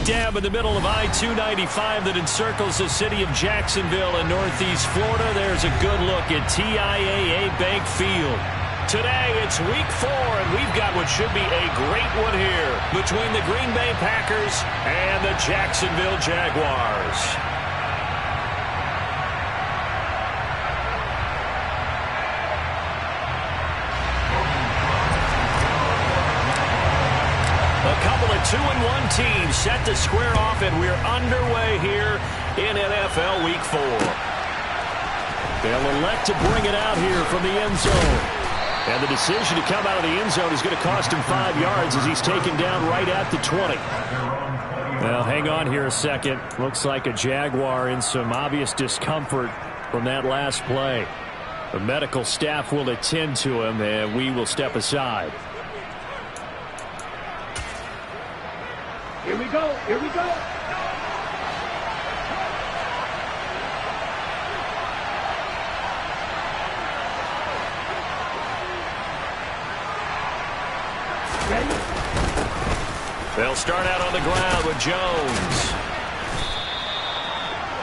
dam in the middle of I-295 that encircles the city of Jacksonville in northeast Florida. There's a good look at TIAA Bank Field. Today, it's week 4, and we've got what should be a great one here between the Green Bay Packers and the Jacksonville Jaguars. A couple of 2-1 teams set to square off, and we're underway here in NFL Week 4. They'll elect to bring it out here from the end zone. And the decision to come out of the end zone is going to cost him 5 yards as he's taken down right at the 20. Well, hang on here a second. Looks like a Jaguar in some obvious discomfort from that last play. The medical staff will attend to him, and we will step aside. Here we go. Here we go. Ready? They'll start out on the ground with Jones.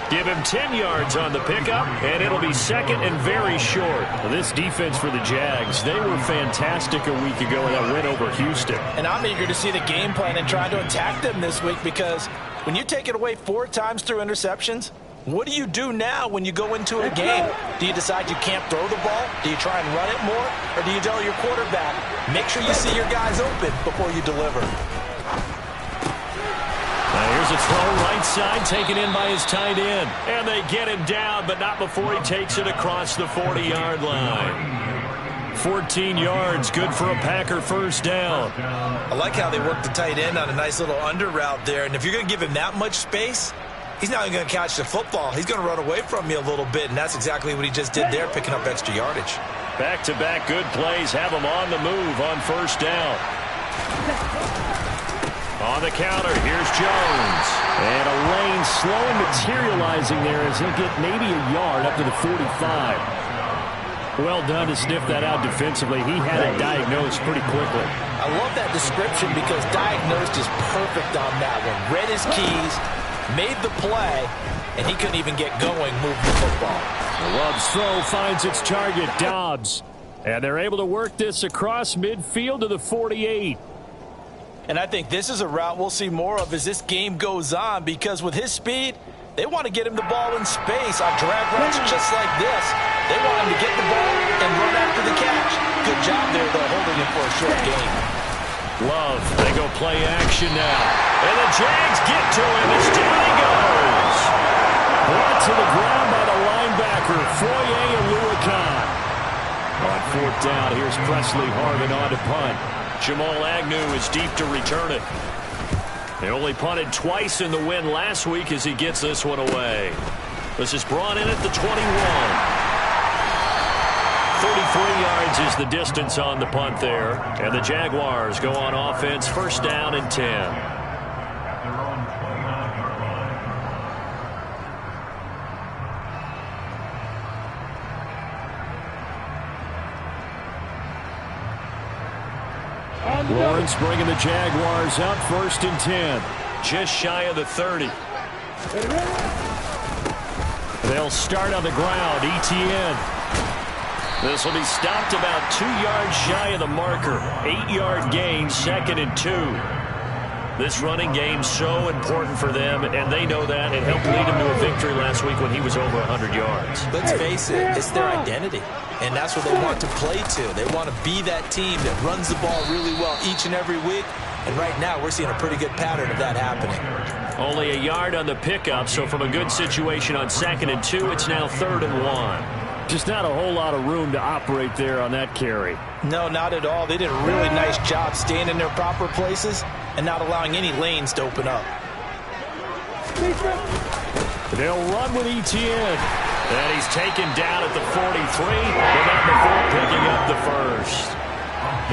Give him 10 yards on the pickup, and it'll be second and very short. This defense for the Jags, they were fantastic a week ago in that win over Houston. And I'm eager to see the game plan and try to attack them this week, because when you take it away 4 times through interceptions, what do you do now when you go into a game? Do you decide you can't throw the ball? Do you try and run it more? Or do you tell your quarterback, make sure you see your guys open before you deliver? Here's a throw right side, taken in by his tight end. And they get him down, but not before he takes it across the 40-yard line. 14 yards, good for a Packer first down. I like how they work the tight end on a nice little under route there. And if you're going to give him that much space, he's not going to catch the football. He's going to run away from you a little bit, and that's exactly what he just did there, picking up extra yardage. Back-to-back good plays have him on the move on first down. On the counter, here's Jones. And a lane slowly materializing there as he'll get maybe a yard up to the 45. Well done to sniff that out defensively. He had it diagnosed pretty quickly. I love that description because diagnosed is perfect on that one. Read his keys, made the play, and he couldn't even get going moving the football. Love's throw finds its target, Dobbs. And they're able to work this across midfield to the 48. And I think this is a route we'll see more of as this game goes on, because with his speed, they want to get him the ball in space on drag routes just like this. They want him to get the ball and run after the catch. Good job there, though, holding him for a short gain. Love, they go play action now. And the Jags get to him as down he goes. Brought to the ground by the linebacker, Foye Aluakon. On fourth down, here's Presley Harvin on to punt. Jamal Agnew is deep to return it. They only punted twice in the win last week as he gets this one away. This is brought in at the 21. 33 yards is the distance on the punt there. And the Jaguars go on offense, first down and 10. Lawrence bringing the Jaguars out first and 10. Just shy of the 30. They'll start on the ground. ETN. This will be stopped about 2 yards shy of the marker. 8-yard gain, second and 2. This running game so important for them, and they know that. It helped lead them to a victory last week when he was over 100 yards. Let's face it, it's their identity, and that's what they want to play to. They want to be that team that runs the ball really well each and every week, and right now we're seeing a pretty good pattern of that happening. Only a yard on the pickup, so from a good situation on second and 2, it's now third and 1. Just not a whole lot of room to operate there on that carry. No, not at all. They did a really nice job staying in their proper places and not allowing any lanes to open up. They'll run with ETN. And he's taken down at the 43, but not before picking up the first.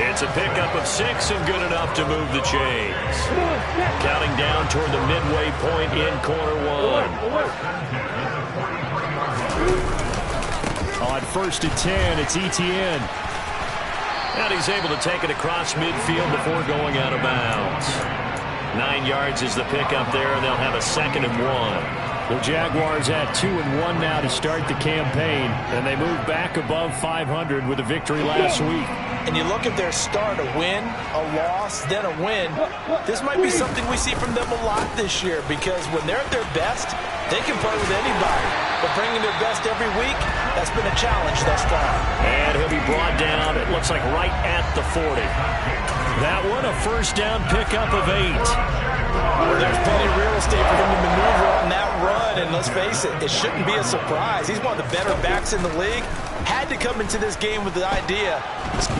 It's a pickup of 6 and good enough to move the chains. Counting down toward the midway point in quarter 1. On first and 10, it's ETN. And he's able to take it across midfield before going out of bounds. 9 yards is the pickup there, and they'll have a 2nd and 1. The Jaguars at 2-1 now to start the campaign, and they move back above 500 with a victory last week. And you look at their start, a win, a loss, then a win. This might be something we see from them a lot this year, because when they're at their best, they can play with anybody. But bringing their best every week, that's been a challenge thus far. And he'll be brought down, it looks like right at the 40. That one, a first down pickup of 8. Well, there's plenty of real estate for him to maneuver on that run, and let's face it, it shouldn't be a surprise. He's one of the better backs in the league. Had to come into this game with the idea.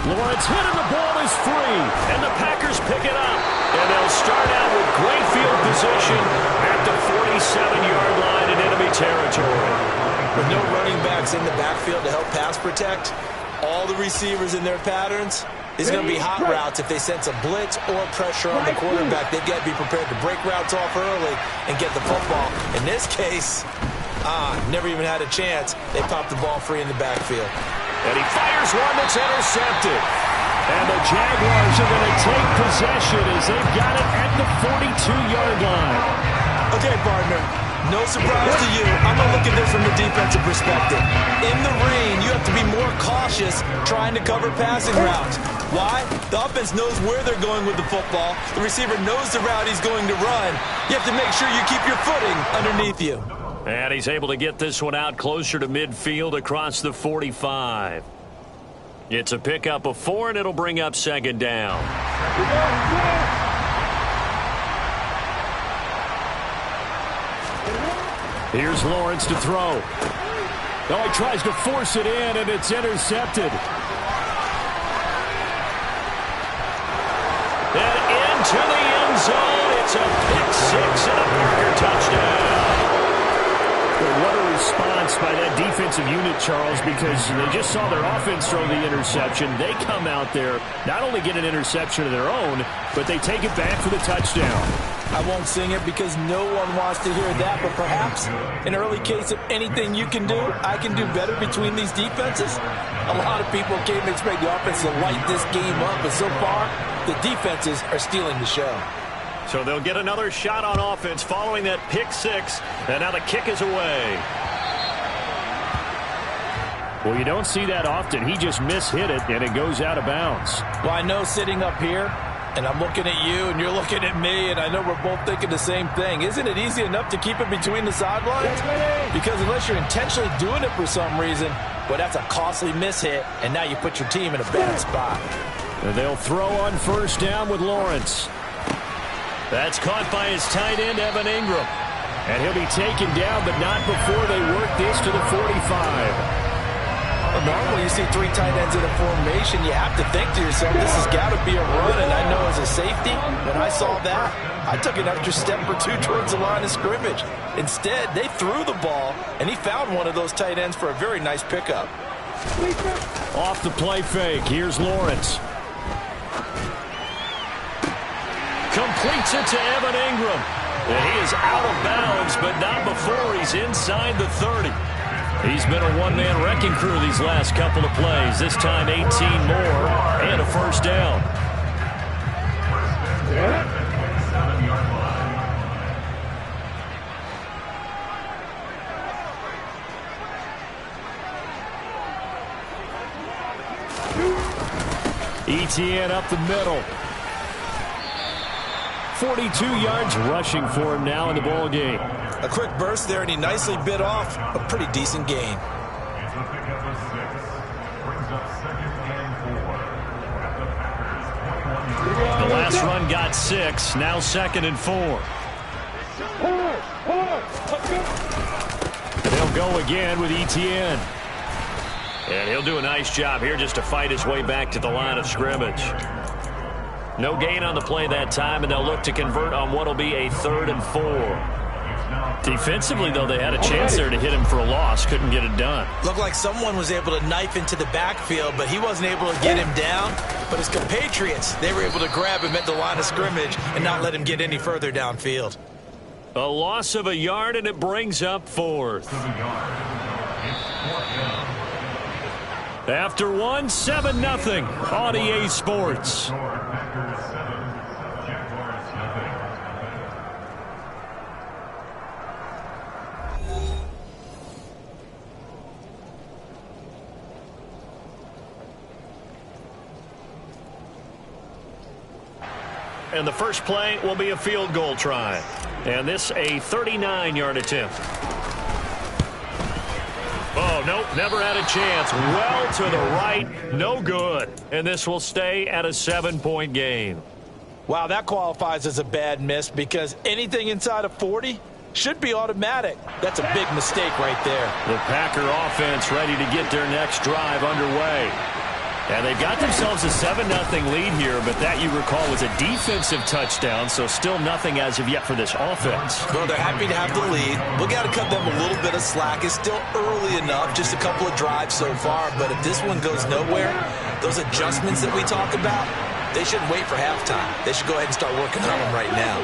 Lawrence hit and the ball is free, and the Packers pick it up. And they'll start out with great field position at the 47-yard line in enemy territory. With no running backs in the backfield to help pass protect, all the receivers in their patterns, it's going to be hot routes. If they sense a blitz or pressure on the quarterback, they've got to be prepared to break routes off early and get the football. In this case, never even had a chance. They popped the ball free in the backfield. And he fires one that's intercepted. And the Jaguars are going to take possession as they've got it at the 42-yard line. Okay, partner. No surprise to you. I'm going to look at this from the defensive perspective. In the rain, you have to be more cautious trying to cover passing routes. Why? The offense knows where they're going with the football. The receiver knows the route he's going to run. You have to make sure you keep your footing underneath you. And he's able to get this one out closer to midfield across the 45. It's a pickup of 4, and it'll bring up 2nd down. Here's Lawrence to throw. Oh, he tries to force it in, and it's intercepted. And into the end zone. It's a pick-6 and a Parker touchdown. What a response by that defensive unit, Charles, because they just saw their offense throw the interception. They come out there, not only get an interception of their own, but they take it back for the touchdown. I won't sing it because no one wants to hear that, but perhaps an early case of anything you can do, I can do better between these defenses. A lot of people came to expect the offense to light this game up, but so far, the defenses are stealing the show. So they'll get another shot on offense following that pick-6, and now the kick is away. Well, you don't see that often. He just mishit it, and it goes out of bounds. Well, I know sitting up here, and I'm looking at you, and you're looking at me, and I know we're both thinking the same thing. Isn't it easy enough to keep it between the sidelines? Because unless you're intentionally doing it for some reason, well, that's a costly mishit, and now you put your team in a bad spot. And they'll throw on first down with Lawrence. That's caught by his tight end, Evan Ingram. And he'll be taken down, but not before they work this to the 45. Normally you see 3 tight ends in a formation, you have to think to yourself, this has got to be a run, and I know as a safety, when I saw that, I took an extra step or 2 towards the line of scrimmage. Instead, they threw the ball, and he found one of those tight ends for a very nice pickup. Off the play fake, here's Lawrence. Completes it to Evan Ingram. And he is out of bounds, but not before he's inside the 30. He's been a one-man wrecking crew these last couple of plays. This time 18 more and a first down. ETN up the middle. 42 yards rushing for him now in the ball game. A quick burst there, and he nicely bit off a pretty decent gain. The last run got 6, now 2nd and 4. They'll go again with ETN. And he'll do a nice job here just to fight his way back to the line of scrimmage. No gain on the play that time, and they'll look to convert on what will be a 3rd and 4. Defensively, though, they had a chance there to hit him for a loss. Couldn't get it done. Looked like someone was able to knife into the backfield, but he wasn't able to get him down. But his compatriots, they were able to grab him at the line of scrimmage and not let him get any further downfield. A loss of a yard, and it brings up 4th. After 1, 7-0 on EA Sports. and the first play will be a field goal try. And this a 39-yard attempt. Oh, nope, never had a chance. Well to the right, no good. And this will stay at a 7-point game. Wow, that qualifies as a bad miss because anything inside of 40 should be automatic. That's a big mistake right there. The Packer offense ready to get their next drive underway. And they've got themselves a 7-0 lead here, but that, you recall, was a defensive touchdown, so still nothing as of yet for this offense. Well, they're happy to have the lead. We got to cut them a little bit of slack. It's still early enough, just a couple of drives so far, but if this one goes nowhere, those adjustments that we talk about, they shouldn't wait for halftime. They should go ahead and start working on them right now.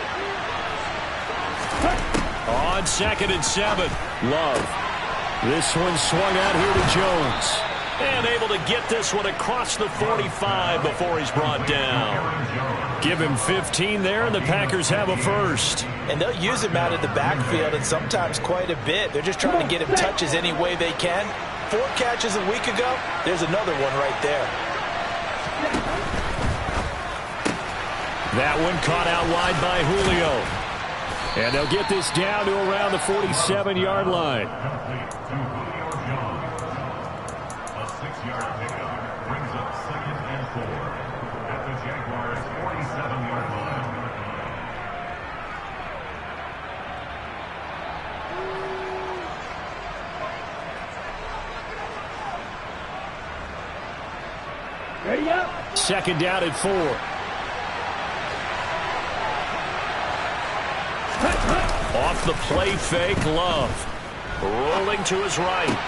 On 2nd and 7, Love. This one swung out here to Jones. And able to get this one across the 45 before he's brought down. Give him 15 there, and the Packers have a first. And they'll use him out of the backfield, and sometimes quite a bit. They're just trying to get him touches any way they can. 4 catches a week ago, there's another one right there. That one caught out wide by Julio. And they'll get this down to around the 47-yard line. A 6-yard pickup brings up 2nd and 4 at the Jaguars' 47-yard line. Ready up. 2nd down at 4. Off the play fake, Love. Rolling to his right.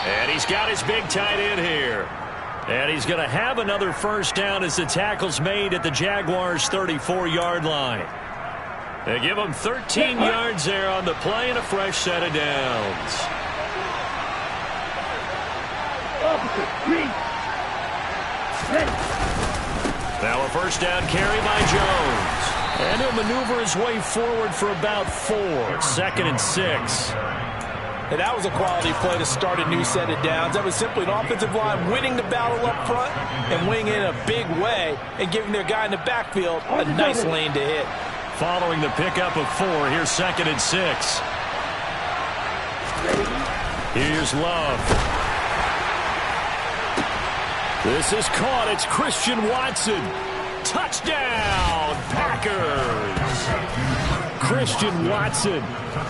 And he's got his big tight end here. And he's going to have another first down as the tackle's made at the Jaguars' 34-yard line. They give him 13 yards there on the play and a fresh set of downs. Now a first down carry by Jones. And he'll maneuver his way forward for about 4. 2nd and 6. And that was a quality play to start a new set of downs. That was simply an offensive line winning the battle up front and winning it in a big way and giving their guy in the backfield a nice lane to hit. Following the pickup of 4, here's 2nd and 6. Here's Love. This is caught. It's Christian Watson. Touchdown, Packers! Christian Watson,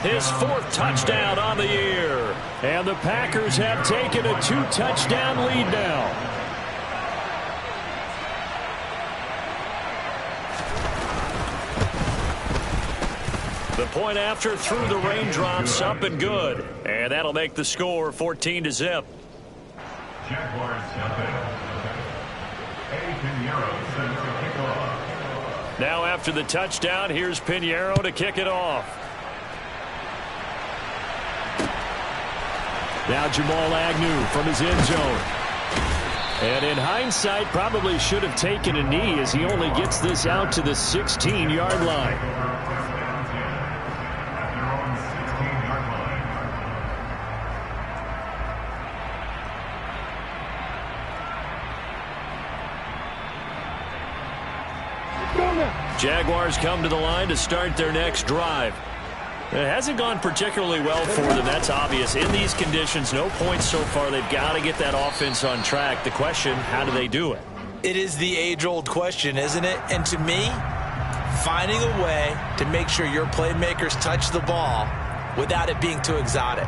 his 4th touchdown on the year. And the Packers have taken a 2-touchdown lead now. The point after through the raindrops, up and good. And that'll make the score 14-0. Jaguars jump in. Pinheiro sends the kickoff. Now after the touchdown, here's Pinheiro to kick it off. Now Jamal Agnew from his end zone. And in hindsight, probably should have taken a knee as he only gets this out to the 16-yard line. Jaguars come to the line to start their next drive. It hasn't gone particularly well for them, that's obvious. In these conditions, no points so far. They've got to get that offense on track. The question, how do they do it? It is the age-old question, isn't it? And to me, finding a way to make sure your playmakers touch the ball without it being too exotic.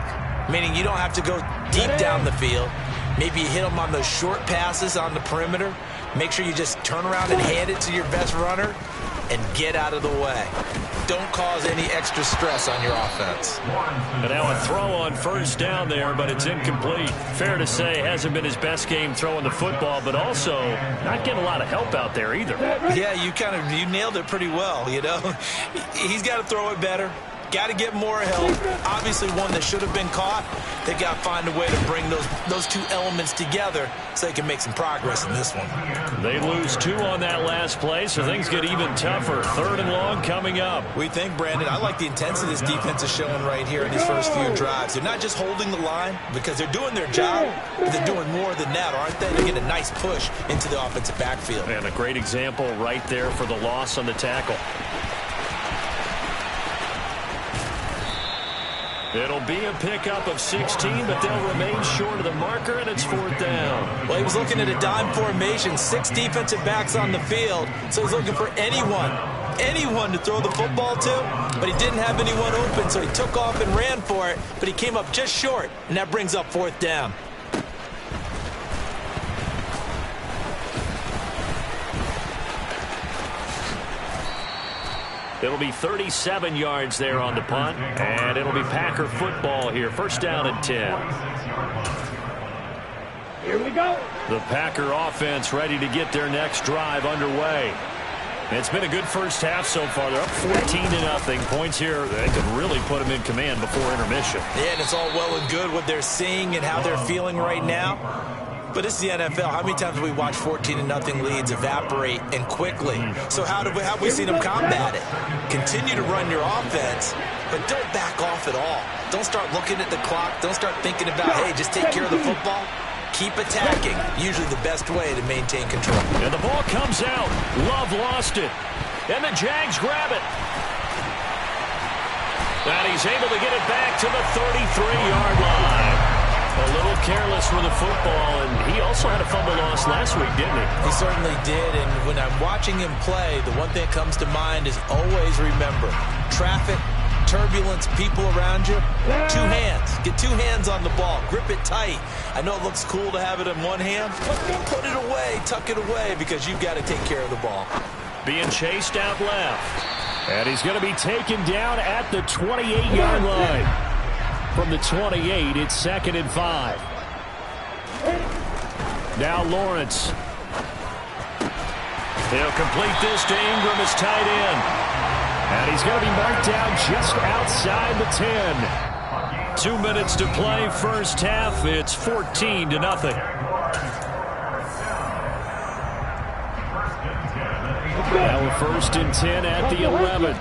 Meaning you don't have to go deep down the field. Maybe you hit them on those short passes on the perimeter. Make sure you just turn around and hand it to your best runner and get out of the way. Don't cause any extra stress on your offense. And now a throw on first down there, but it's incomplete. Fair to say, hasn't been his best game throwing the football, but also not getting a lot of help out there either. Yeah, you nailed it pretty well, you know. He's got to throw it better. got to get more help. Obviously one that should have been caught. They got to find a way to bring those two elements together so they can make some progress in this one. They lose 2 on that last play, so things get even tougher. 3rd and long coming up. We think, Brandon, I like the intensity this defense is showing right here in these first few drives. They're not just holding the line because they're doing their job, but they're doing more than that, aren't they? They're getting a nice push into the offensive backfield. And a great example right there for the loss on the tackle. It'll be a pickup of 16, but they'll remain short of the marker, and it's 4th down. Well, he was looking at a dime formation, 6 defensive backs on the field, so he's looking for anyone to throw the football to, but he didn't have anyone open, so he took off and ran for it, but he came up just short, and that brings up 4th down. It'll be 37 yards there on the punt, and it'll be Packer football here. 1st down and 10. Here we go. The Packer offense ready to get their next drive underway. It's been a good first half so far. They're up 14-0. Points here, they could really put them in command before intermission. Yeah, and it's all well and good what they're seeing and how they're feeling right now. But this is the NFL. How many times have we watched 14-0 leads evaporate and quickly? So how have we seen them combat it? Continue to run your offense, but don't back off at all. Don't start looking at the clock. Don't start thinking about, hey, just take care of the football. Keep attacking. Usually the best way to maintain control. And the ball comes out. Love lost it. And the Jags grab it. And he's able to get it back to the 33-yard line. A little careless with the football, and he also had a fumble loss last week, didn't he? He certainly did, and when I'm watching him play, the one thing that comes to mind is always remember, traffic, turbulence, people around you, 2 hands. Get 2 hands on the ball. Grip it tight. I know it looks cool to have it in one hand, but put it away, tuck it away, because you've got to take care of the ball. Being chased out left. And he's going to be taken down at the 28-yard line. From the 28, it's 2nd and 5. Now Lawrence. He'll complete this to Ingram as tight end. And he's going to be marked down just outside the 10. 2 minutes to play, first half. It's 14-0. Now 1st and 10 at the 11.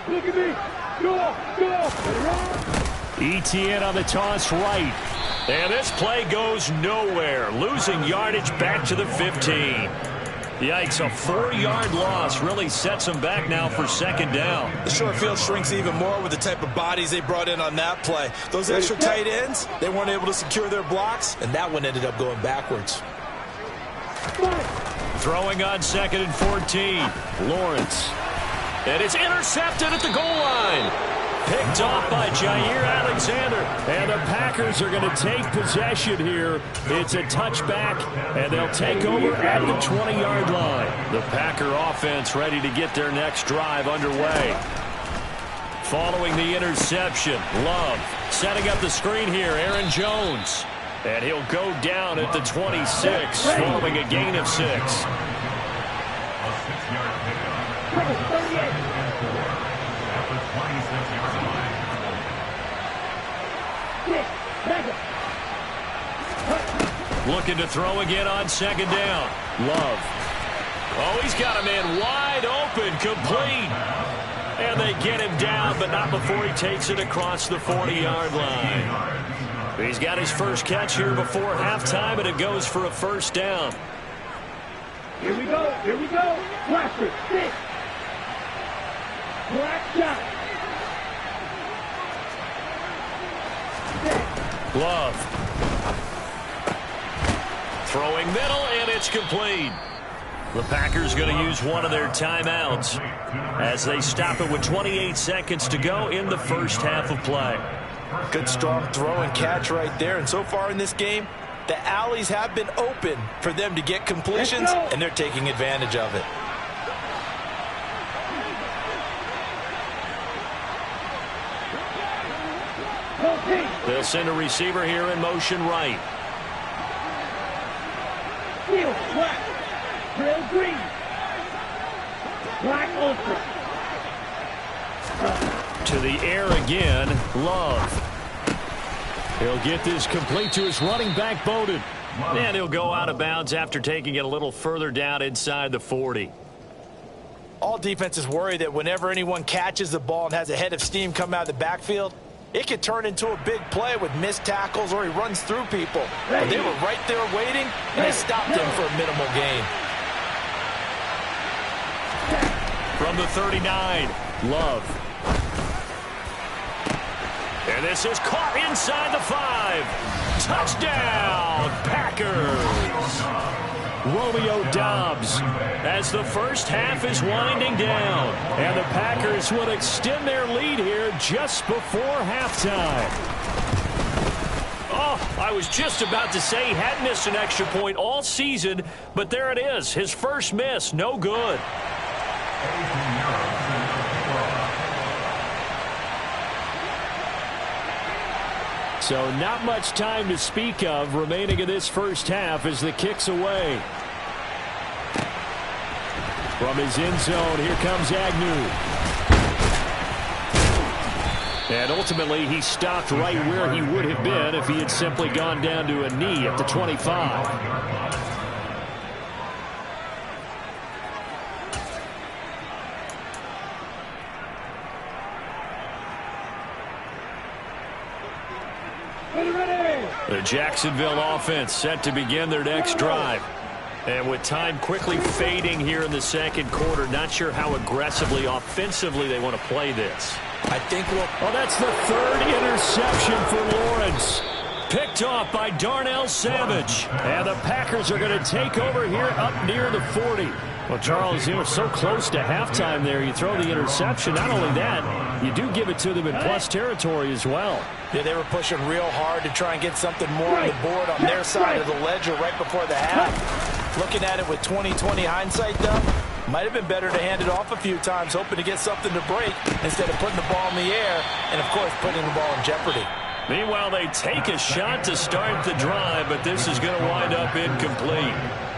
Look at me. Go. Etienne on the toss right. And this play goes nowhere. Losing yardage back to the 15. Yikes, a 4-yard loss really sets them back now for 2nd down. The short field shrinks even more with the type of bodies they brought in on that play. Those extra tight ends, they weren't able to secure their blocks, and that one ended up going backwards. Throwing on 2nd and 14. Lawrence. And it's intercepted at the goal line. Picked off by Jair Alexander. And the Packers are going to take possession here. It's a touchback, and they'll take over at the 20-yard line. The Packer offense ready to get their next drive underway. Following the interception, Love setting up the screen here. Aaron Jones. And he'll go down at the 26 following a gain of 6. Looking to throw again on 2nd down. Love. Oh, he's got a man wide open, complete. And they get him down, but not before he takes it across the 40-yard line. He's got his first catch here before halftime, and it goes for a 1st down. Here we go. Blaster, 6. Black shot. Love. Throwing middle, and it's complete. The Packers going to use one of their timeouts as they stop it with 28 seconds to go in the first half of play. Good strong throw and catch right there. And so far in this game, the alleys have been open for them to get completions, and they're taking advantage of it. They'll send a receiver here in motion right. Black. Trail green. Black ultra. To the air again, Love. He'll get this complete to his running back, Bowden. And he'll go out of bounds after taking it a little further down inside the 40. All defenses worry that whenever anyone catches the ball and has a head of steam come out of the backfield, it could turn into a big play with missed tackles or he runs through people. But they were right there waiting, and they stopped him for a minimal gain. From the 39, Love. And this is caught inside the 5. Touchdown, Packers. Romeo Doubs as the first half is winding down. And the Packers will extend their lead here just before halftime. Oh, I was just about to say he hadn't missed an extra point all season, but there it is. His first miss, no good. So not much time to speak of remaining in this first half as the kick's away. From his end zone, here comes Agnew. And ultimately, he stopped right where he would have been if he had simply gone down to a knee at the 25. The Jacksonville offense set to begin their next drive. And with time quickly fading here in the second quarter, not sure how aggressively, offensively they want to play this. I think we'll... Oh, that's the third interception for Lawrence. Picked off by Darnell Savage. And the Packers are going to take over here up near the 40. Well, Charles, you were so close to halftime there. You throw the interception. Not only that, you do give it to them in plus territory as well. Yeah, they were pushing real hard to try and get something more on the board on their side of the ledger right before the half. Looking at it with 20/20 hindsight, though, might have been better to hand it off a few times, hoping to get something to break instead of putting the ball in the air and, of course, putting the ball in jeopardy. Meanwhile, they take a shot to start the drive, but this is going to wind up incomplete.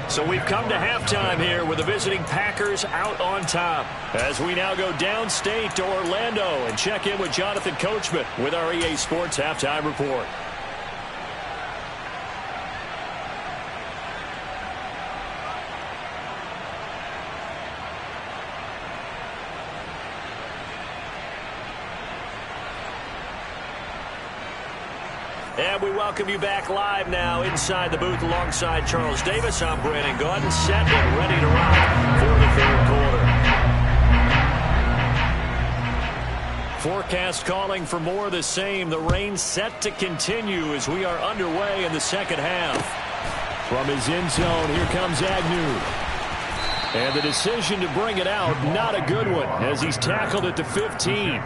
So we've come to halftime here with the visiting Packers out on top. As we now go downstate to Orlando and check in with Jonathan Coachman with our EA Sports Halftime Report. And we welcome you back live now inside the booth alongside Charles Davis. I'm Brandon Gaudin, set and ready to rock for the third quarter. Forecast calling for more of the same. The rain set to continue as we are underway in the second half. From his end zone, here comes Agnew. And the decision to bring it out, not a good one, as he's tackled at the 15.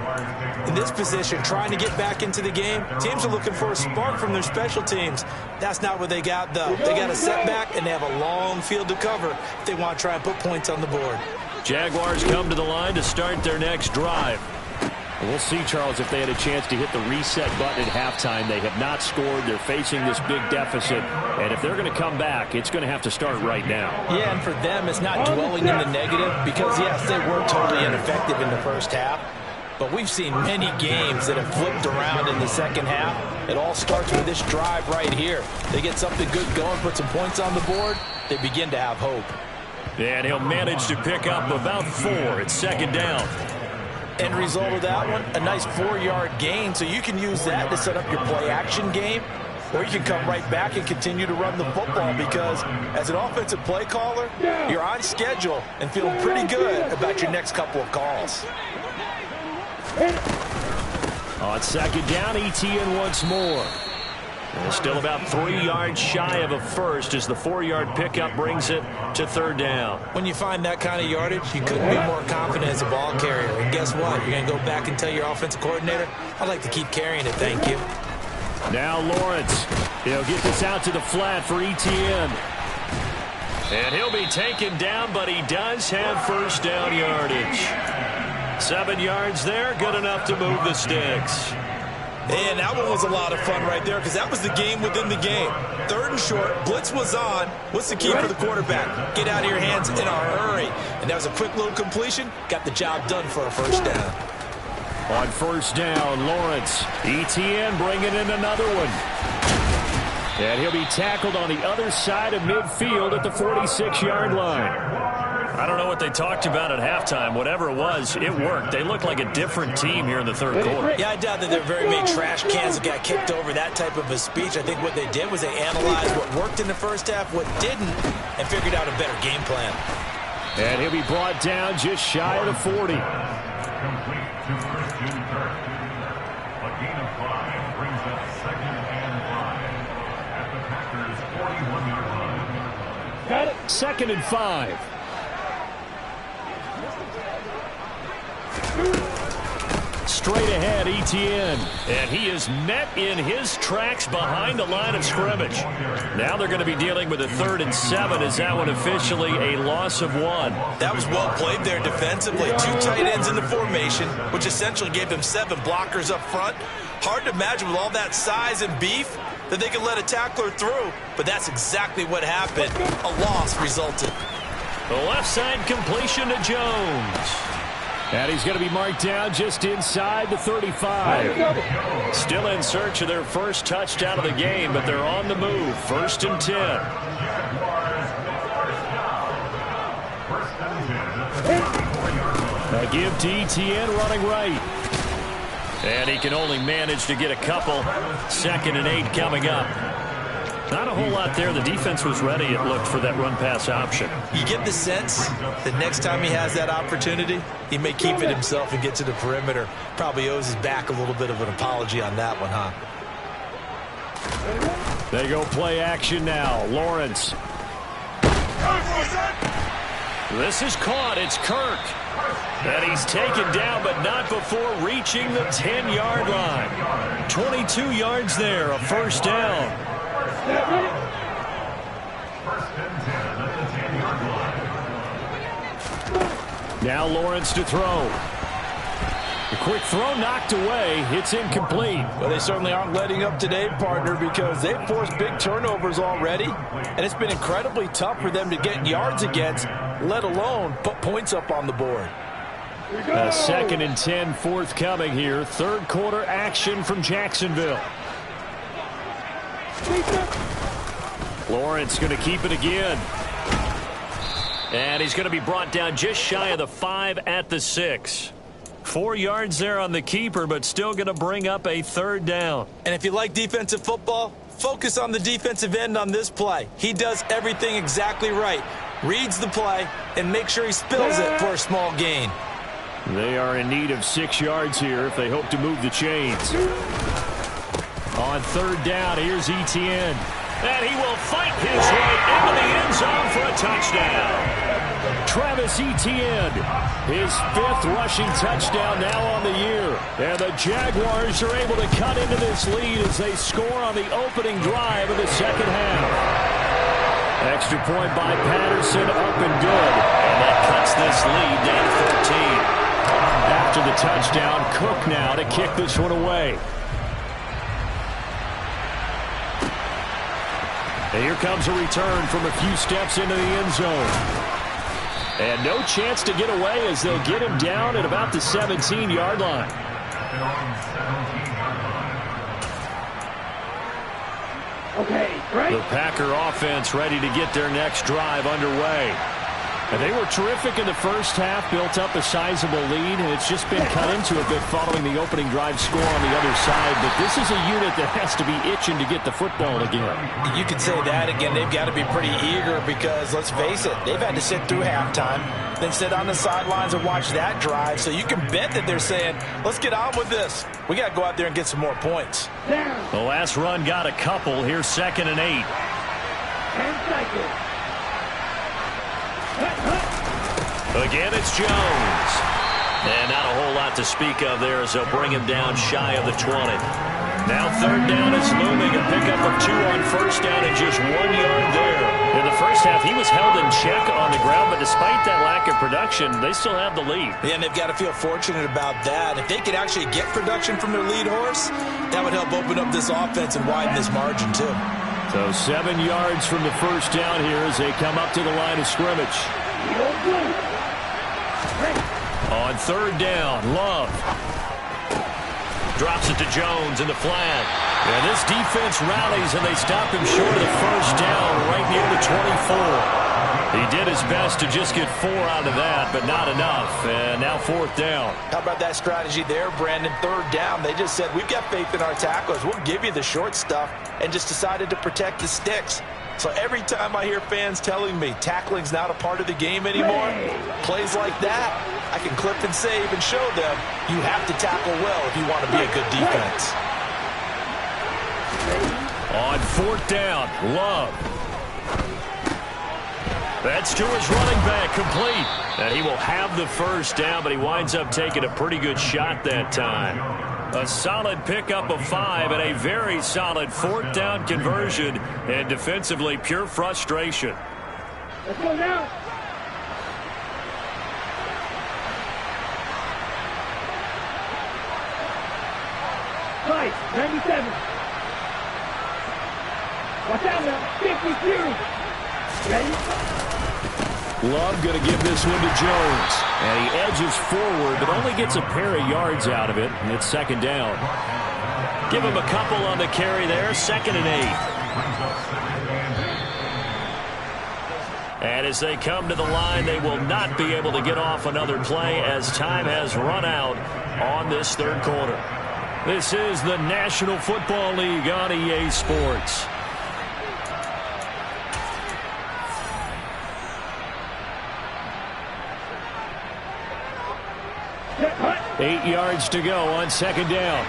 In this position, trying to get back into the game, teams are looking for a spark from their special teams. That's not what they got, though. They got a setback, and they have a long field to cover if they want to try and put points on the board. Jaguars come to the line to start their next drive. We'll see, Charles, if they had a chance to hit the reset button at halftime. They have not scored. They're facing this big deficit. And if they're going to come back, it's going to have to start right now. Yeah, and for them, it's not dwelling in the negative because, yes, they were totally ineffective in the first half. But we've seen many games that have flipped around in the second half. It all starts with this drive right here. They get something good going, put some points on the board, they begin to have hope. And he'll manage to pick up about 4 at second down. End result of that one, a nice 4-yard gain, so you can use that to set up your play-action game, or you can come right back and continue to run the football because as an offensive play caller, you're on schedule and feeling pretty good about your next couple of calls. On second down, ETN once more. And still about 3 yards shy of a first as the 4-yard pickup brings it to third down. When you find that kind of yardage, you couldn't be more confident as a ball carrier. And guess what? You're going to go back and tell your offensive coordinator, I'd like to keep carrying it, thank you. Now Lawrence. He'll get this out to the flat for ETN. And he'll be taken down, but he does have first down yardage. 7 yards there, good enough to move the sticks. And that one was a lot of fun right there because that was the game within the game. Third and short, blitz was on. What's the key for the quarterback? Get out of your hands in a hurry. And that was a quick little completion. Got the job done for a first down. On first down, Lawrence. ETN bringing in another one. And he'll be tackled on the other side of midfield at the 46-yard line. I don't know what they talked about at halftime. Whatever it was, it worked. They look like a different team here in the third quarter. Yeah, I doubt that there are very many trash cans that got kicked over, that type of a speech. I think what they did was they analyzed what worked in the first half, what didn't, and figured out a better game plan. And he'll be brought down just shy of the 40. Complete to Christian Kirk. A gain of 5 brings up 2nd and 5 at the Packers' 41-yard line. Got it. 2nd and 5. Straight ahead, ETN. And he is met in his tracks behind the line of scrimmage. Now they're going to be dealing with a 3rd and 7. Is that one officially a loss of 1? That was well played there defensively. 2 tight ends in the formation, which essentially gave them 7 blockers up front. Hard to imagine with all that size and beef that they could let a tackler through. But that's exactly what happened. A loss resulted. The left side completion to Jones. And he's going to be marked down just inside the 35. Still in search of their first touchdown of the game, but they're on the move. 1st and 10. A give to ETN running right. And he can only manage to get a couple. 2nd and 8 coming up. Not a whole lot there. The defense was ready, it looked, for that run-pass option. You get the sense that next time he has that opportunity, he may keep it himself and get to the perimeter. Probably owes his back a little bit of an apology on that one, huh? They go play action now. Lawrence. This is caught. It's Kirk. And he's taken down, but not before reaching the 10-yard line. 22 yards there, a 1st down. Now Lawrence to throw. The quick throw knocked away. It's incomplete. Well, they certainly aren't letting up today, partner, because they've forced big turnovers already, and it's been incredibly tough for them to get yards against, let alone put points up on the board. A 2nd and 10 forthcoming here. 3rd quarter action from Jacksonville. Lawrence going to keep it again. And he's going to be brought down just shy of the 5 at the 6. 4 yards there on the keeper, but still going to bring up a 3rd down. And if you like defensive football, focus on the defensive end on this play. He does everything exactly right. Reads the play and makes sure he spills it for a small gain. They are in need of 6 yards here if they hope to move the chains. On 3rd down, here's ETN. And he will fight his way into the end zone for a touchdown. Travis Etienne, his 5th rushing touchdown now on the year. And the Jaguars are able to cut into this lead as they score on the opening drive of the 2nd half. Extra point by Patterson, up and good. And that cuts this lead down 14. After the touchdown, Cook now to kick this one away. And here comes a return from a few steps into the end zone. And no chance to get away as they'll get him down at about the 17-yard line. Okay, great. The Packer offense ready to get their next drive underway. And they were terrific in the first half, built up a sizable lead, and it's just been cut into a bit following the opening drive score on the other side. But this is a unit that has to be itching to get the football again. You could say that again. They've got to be pretty eager because, let's face it, they've had to sit through halftime, then sit on the sidelines and watch that drive. So you can bet that they're saying, let's get on with this. We got to go out there and get some more points. The last run got a couple. Here's 2nd and 8. 10 seconds. Again, it's Jones. And not a whole lot to speak of there as they'll bring him down shy of the 20. Now 3rd down is looming. A pickup of 2 on 1st down and just 1 yard there. In the first half, he was held in check on the ground, but despite that lack of production, they still have the lead. Yeah, and they've got to feel fortunate about that. If they could actually get production from their lead horse, that would help open up this offense and widen this margin too. So 7 yards from the 1st down here as they come up to the line of scrimmage. On 3rd down, Love. Drops it to Jones in the flat. And this defense rallies, and they stop him short of the first down right near the 24. He did his best to just get 4 out of that, but not enough. And now 4th down. How about that strategy there, Brandon? 3rd down. They just said, we've got faith in our tacklers. We'll give you the short stuff, and just decided to protect the sticks. So every time I hear fans telling me tackling's not a part of the game anymore, plays like that, I can clip and save and show them you have to tackle well if you want to be a good defense. On 4th down, Love. That's to his running back, complete. And he will have the first down, but he winds up taking a pretty good shot that time. A solid pickup of 5 and a very solid 4th down conversion. And defensively, pure frustration. Let's go now. Nice, 97. Watch out now, 53. Ready? Love going to give this one to Jones. And he edges forward, but only gets a pair of yards out of it. And it's 2nd down. Give him a couple on the carry there. 2nd and 8. And as they come to the line, they will not be able to get off another play as time has run out on this 3rd quarter. This is the National Football League on EA Sports. 8 yards to go on 2nd down.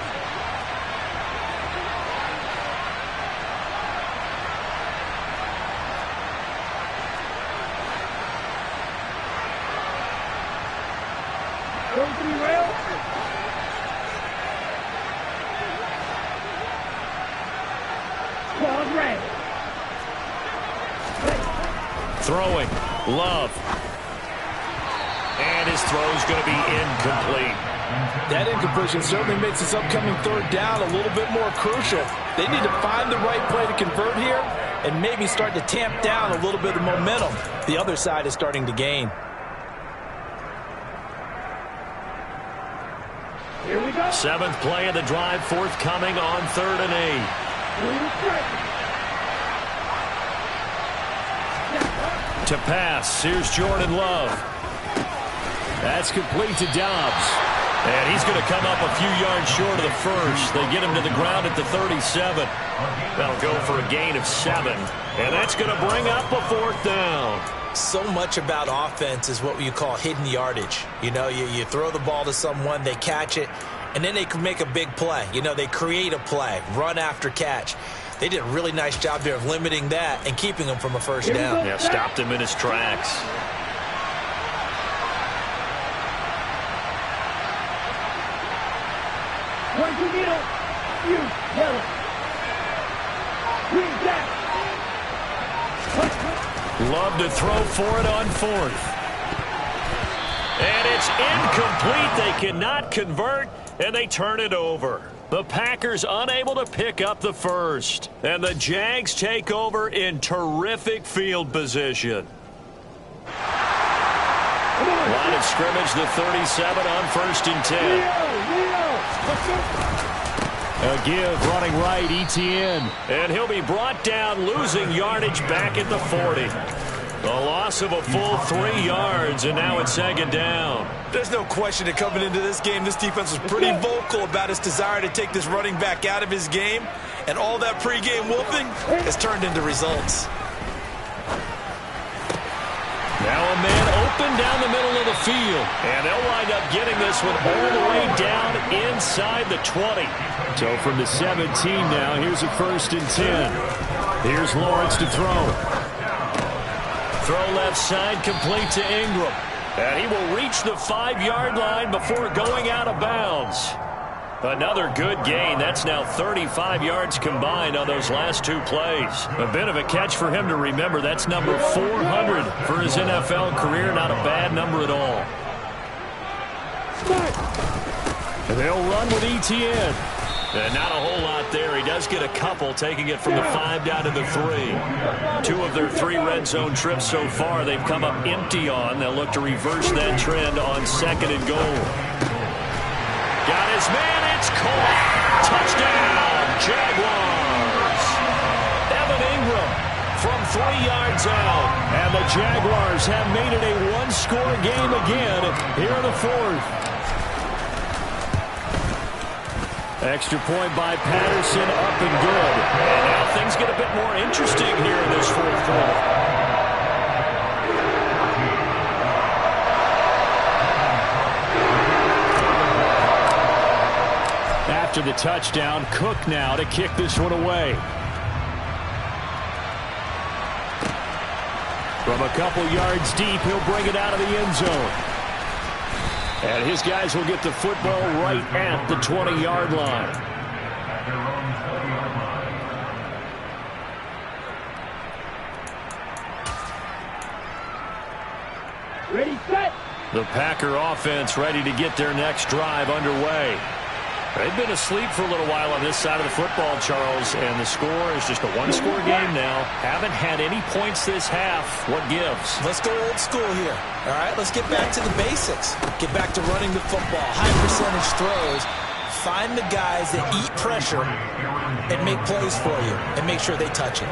Throwing, Love. And his throw is going to be incomplete. That incompletion certainly makes this upcoming 3rd down a little bit more crucial. They need to find the right play to convert here and maybe start to tamp down a little bit of momentum the other side is starting to gain. Here we go. 7th play of the drive, forthcoming on 3rd and 8. To pass, here's Jordan Love. That's complete to Dobbs. And he's going to come up a few yards short of the first. They get him to the ground at the 37. That'll go for a gain of 7. And that's going to bring up a 4th down. So much about offense is what you call hidden yardage. You know, you throw the ball to someone, they catch it, and then they can make a big play. You know, they create a play, run after catch. They did a really nice job there of limiting that and keeping him from a first down. Yeah, stopped him in his tracks. One, two, middle. You, yellow. Green, black. Love to throw for it on 4th. And it's incomplete. They cannot convert, and they turn it over. The Packers unable to pick up the first. And the Jags take over in terrific field position. Line of scrimmage, the 37 on 1st and 10. A give running right, Etienne. And he'll be brought down, losing yardage back at the 40. The loss of a full 3 yards, and now it's 2nd down. There's no question that coming into this game, this defense was pretty vocal about its desire to take this running back out of his game. And all that pregame whooping has turned into results. Now a man open down the middle of the field. And they'll wind up getting this one all the way down inside the 20. So from the 17 now, here's a 1st and 10. Here's Lawrence to throw. Throw left side, complete to Ingram. And he will reach the 5-yard line before going out of bounds. Another good gain. That's now 35 yards combined on those last 2 plays. A bit of a catch for him to remember. That's number 400 for his NFL career. Not a bad number at all. And they'll run with Etienne. And not a whole lot there. He does get a couple, taking it from the 5 down to the 3. 2 of their 3 red zone trips so far, they've come up empty on. They'll look to reverse that trend on 2nd and goal. Got his his man. It's caught. Touchdown, Jaguars. Evan Ingram from 3 yards out. And the Jaguars have made it a one-score game again here in the fourth. Extra point by Patterson, up and good. And now things get a bit more interesting here in this fourth quarter. After the touchdown, Cook now to kick this one away. From a couple yards deep, he'll bring it out of the end zone. And his guys will get the football right at the 20-yard line. Ready, set. The Packer offense ready to get their next drive underway. They've been asleep for a little while on this side of the football, Charles, and the score is just a one-score game now. Haven't had any points this half. What gives? Let's go old school here. All right, let's get back to the basics. Get back to running the football, high percentage throws. Find the guys that eat pressure and make plays for you and make sure they touch it.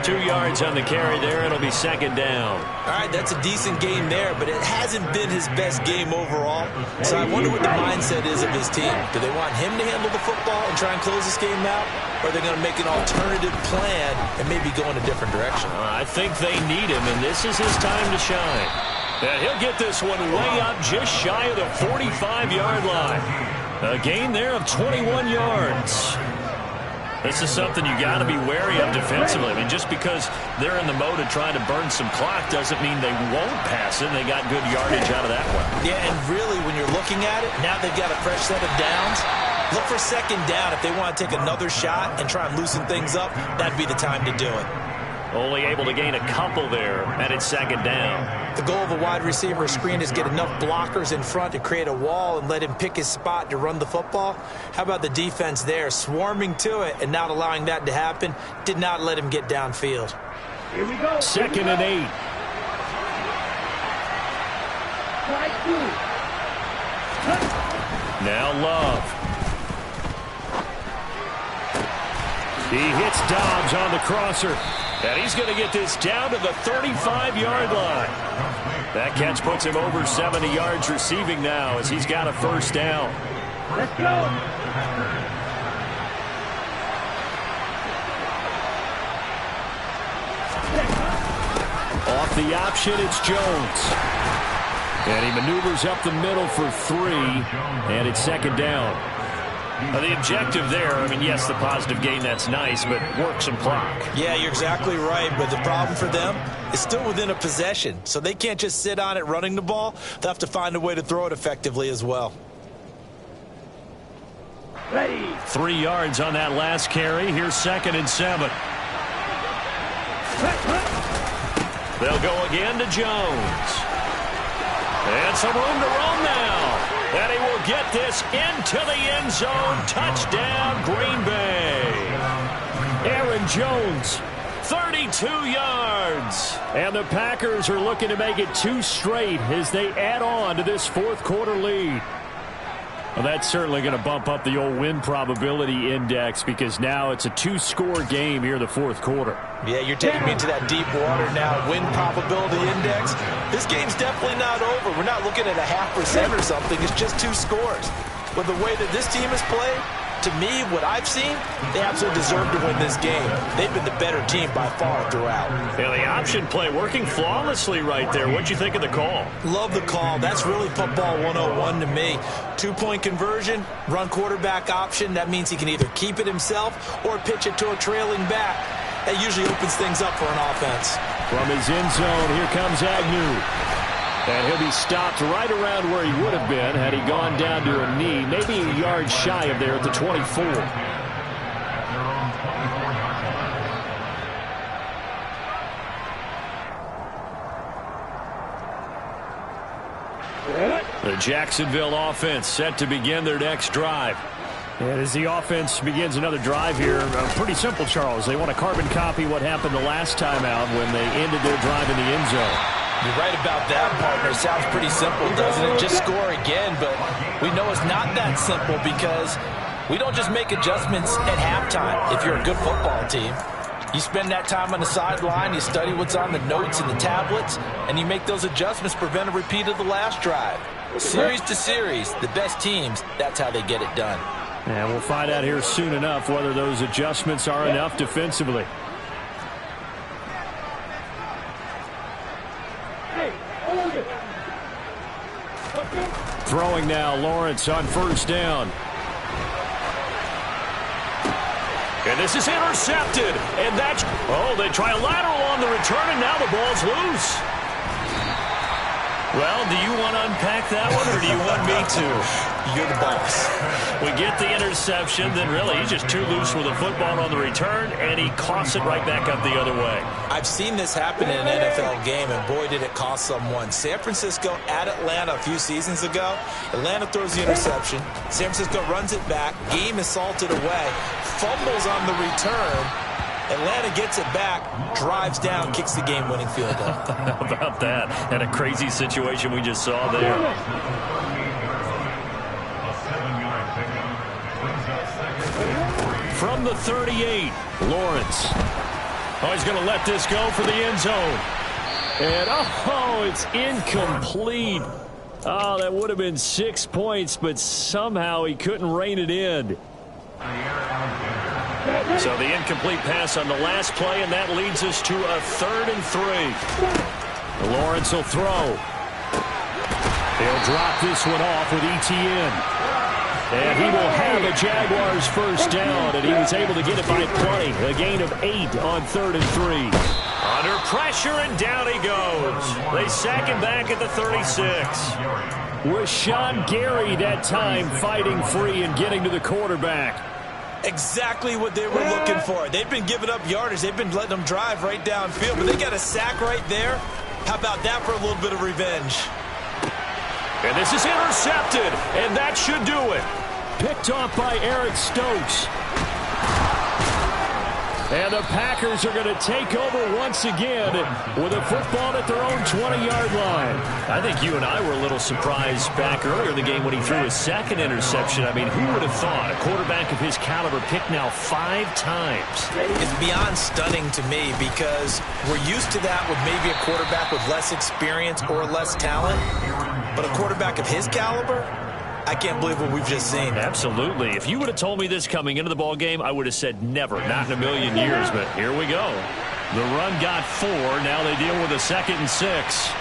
2 yards on the carry there. It'll be second down. All right, that's a decent game there, but it hasn't been his best game overall. So I wonder what the mindset is of his team. Do they want him to handle the football and try and close this game out? Or are they going to make an alternative plan and maybe go in a different direction? I think they need him, and this is his time to shine. And he'll get this one way up just shy of the 45-yard line. A gain there of 21 yards. This is something you got to be wary of defensively. I mean, just because they're in the mode of trying to burn some clock doesn't mean they won't pass it. They got good yardage out of that one. Yeah, and really, when you're looking at it, now they've got a fresh set of downs. Look for second down. If they want to take another shot and try and loosen things up, that'd be the time to do it. Only able to gain a couple there, and it's second down. The goal of a wide receiver screen is get enough blockers in front to create a wall and let him pick his spot to run the football. How about the defense there, swarming to it and not allowing that to happen? Did not let him get downfield. Here we go. Second and 8. Now Love. He hits Dobbs on the crosser. And he's going to get this down to the 35-yard line. That catch puts him over 70 yards receiving now as he's got a first down. Let's go. Off the option, it's Jones. And he maneuvers up the middle for 3. And it's second down. The objective there, I mean, yes, the positive gain, that's nice, but work some clock. Yeah, you're exactly right, but the problem for them is still within a possession, so they can't just sit on it running the ball. They'll have to find a way to throw it effectively as well. Ready. 3 yards on that last carry. Here's second and 7. They'll go again to Jones. And some room to roam now. And he will get this into the end zone. Touchdown, Green Bay. Aaron Jones, 32 yards. And the Packers are looking to make it 2 straight as they add on to this fourth quarter lead. Well, that's certainly going to bump up the old win probability index because now it's a 2-score game here in the fourth quarter. Yeah, you're taking me into that deep water now. Win probability index. This game's definitely not over. We're not looking at a 0.5% or something. It's just 2 scores. But the way that this team has played, to me, what I've seen, they absolutely deserve to win this game. They've been the better team by far throughout. Yeah, the option play working flawlessly right there. What'd you think of the call? Love the call. That's really football 101 to me. 2-point conversion, run quarterback option. That means he can either keep it himself or pitch it to a trailing back. That usually opens things up for an offense. From his end zone, here comes Agnew. And he'll be stopped right around where he would have been had he gone down to a knee, maybe a yard shy of there at the 24. The Jacksonville offense set to begin their next drive. And as the offense begins another drive here, pretty simple, Charles. They want to carbon copy what happened the last time out when they ended their drive in the end zone. You're right about that, partner. Sounds pretty simple, doesn't it? Just score again, but We know it's not that simple because we don't just make adjustments at halftime if you're a good football team. You spend that time on the sideline, you study what's on the notes and the tablets, and you make those adjustments to prevent a repeat of the last drive. Series to series, the best teams, that's how they get it done. And we'll find out here soon enough whether those adjustments are enough defensively. Throwing now, Lawrence on first down. And this is intercepted. And that's... Oh, they try a lateral on the return, and now the ball's loose. Well, do you want to unpack that one, or do you want me to? You're the boss. We get the interception, then really he's just too loose with the football on the return, and he coughs it right back up the other way. I've seen this happen in an NFL game, and boy, did it cost someone. San Francisco at Atlanta a few seasons ago. Atlanta throws the interception. San Francisco runs it back. Game is salted away. Fumbles on the return. Atlanta gets it back, drives down, kicks the game-winning field goal. How about that? And a crazy situation we just saw there. From the 38, Lawrence. Oh, he's going to let this go for the end zone. And, oh, it's incomplete. Oh, that would have been 6 points, but somehow he couldn't rein it in. So the incomplete pass on the last play, and that leads us to a 3rd and 3. Lawrence will throw. He'll drop this one off with Etienne. And he will have a Jaguars first down, and he was able to get it by plenty. A gain of 8 on 3rd and 3. Under pressure, and down he goes. They sack him back at the 36. Rashawn Gary that time fighting free and getting to the quarterback. Exactly what they were looking for. They've been giving up yardage. They've been letting them drive right downfield, but they got a sack right there. How about that for a little bit of revenge? And this is intercepted, and that should do it. Picked off by Eric Stokes. And the Packers are going to take over once again with a football at their own 20-yard line. I think you and I were a little surprised back earlier in the game when he threw his second interception. I mean, who would have thought a quarterback of his caliber picked now 5 times? It's beyond stunning to me because we're used to that with maybe a quarterback with less experience or less talent. But a quarterback of his caliber, I can't believe what we've just seen. Absolutely. If you would have told me this coming into the ball game, I would have said never, not in a million years. But here we go. The run got 4. Now they deal with a 2nd and 6.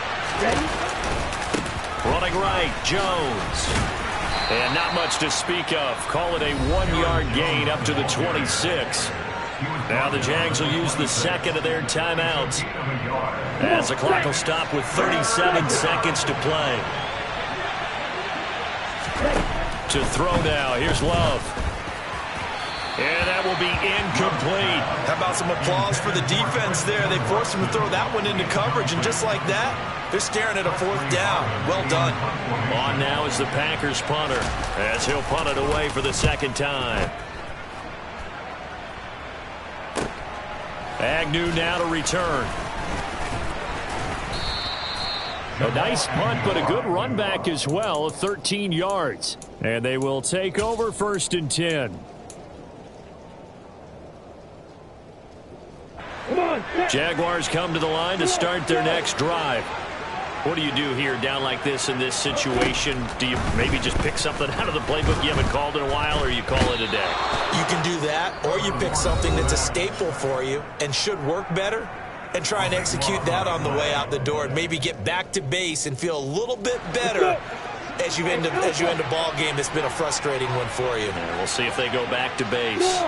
Running right, Jones. And not much to speak of. Call it a 1-yard gain up to the 26. Now the Jags will use the 2nd of their timeouts, as the clock will stop with 37 seconds to play. To throw now. Here's Love. And that will be incomplete. How about some applause for the defense there? They forced him to throw that one into coverage, and just like that, they're staring at a 4th down. Well done. On now is the Packers punter, as he'll punt it away for the 2nd time. Agnew now to return. A nice punt, but a good run back as well, 13 yards. And they will take over 1st and 10. Jaguars come to the line to start their next drive. What do you do here down like this in this situation? Do you maybe just pick something out of the playbook you haven't called in a while, or you call it a day? You can do that, or you pick something that's a staple for you and should work better, and try and execute that on the way out the door and maybe get back to base and feel a little bit better as you end a ball game that's been a frustrating one for you. Yeah, we'll see if they go back to base.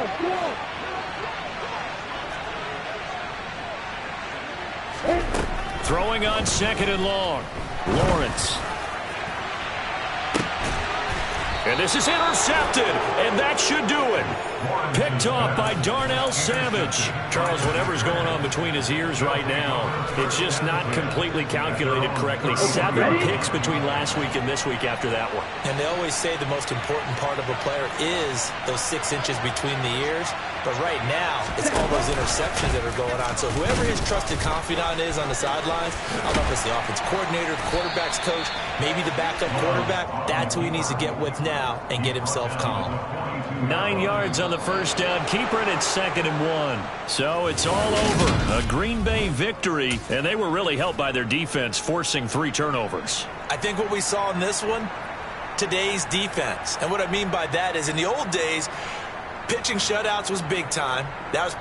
Throwing on 2nd and long. Lawrence. And this is intercepted, and that should do it. Picked picked off by Darnell Savage. Charles, whatever's going on between his ears right now, it's just not completely calculated correctly. 7 picks between last week and this week after that one. And they always say the most important part of a player is those 6 inches between the ears. But right now, it's all those interceptions that are going on. So whoever his trusted confidant is on the sidelines, I don't know if it's the offense coordinator, the quarterback's coach, maybe the backup quarterback, that's who he needs to get with now and get himself calm. 9 yards on the first down. Keeper it at 2nd and 1. So it's all over. A Green Bay victory, and they were really helped by their defense, forcing 3 turnovers. I think what we saw in this one, today's defense. And what I mean by that is in the old days, pitching shutouts was big time. That was